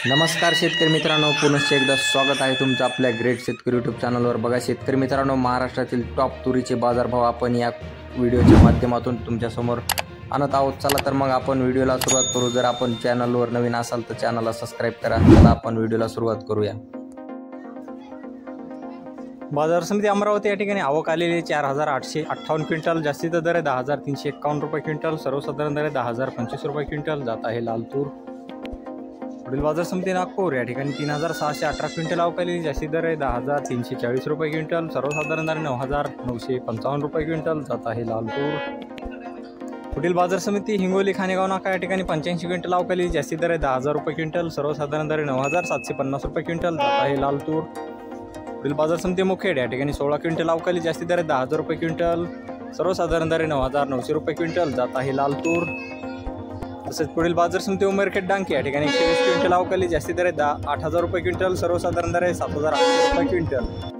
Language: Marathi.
नमस्कार शेतकरी मित्रांनो, पुनश्च एकदा स्वागत आहे तुमचं आपल्या ग्रेट शेतकरी यूट्यूब चॅनलवर। बघा शेतकरी मित्रांनो, महाराष्ट्रातील टॉप तुरीचे बाजारभाव आपण या व्हिडिओच्या माध्यमातून तुमच्यासमोर आणत आहोत। चला तर मग आपण व्हिडिओला सुरुवात करू। जर आपण चॅनलवर नवीन असाल तर चॅनलला सबस्क्राइब करा। चला आपण व्हिडिओला सुरुवात करूया। बाजार समिती अमरावती या ठिकाणी आवक आलेली 4858 क्विंटल, जास्तीचा दर आहे 10,351 रुपये क्विंटल, सर्वसाधारण दर आहे 10,025 रुपये क्विंटल। जात आहे लाल तूर। पुढील बाजार समिती नागपूर या ठिकाणी 3,618 क्विंटल आवक आलेली, जास्ती दर आहे 10,340 रुपये क्विंटल, सर्वसाधारण दर 9,955 रुपये क्विंटल। जात आहे लाल तूर। पुढील बाजार समिती हिंगोली खानेगाव नाका या ठिकाणी 85 क्विंटल आवक आलेली, जास्ती दर आहे 10,000 रुपये क्विंटल, सर्वसाधारण दर 9,750 रुपये क्विंटल। जात आहे लाल तूर। पुढील बाजार समिती मुखेड या ठिकाणी 16 क्विंटल आवक आली, जास्ती दर आहे 10,000 रुपये क्विंटल, सर्वसाधारण दर 9,900 रुपये क्विंटल। जात आहे लाल तूर। तसेच पुढील बाजार समिती उमरखेड डांकी या ठिकाणी 120 क्विंटल आवक आली, जास्ती दर आहे 8,000 रुपये क्विंटल, सर्वसाधारण दर आहे 7,800 रुपये क्विंटल।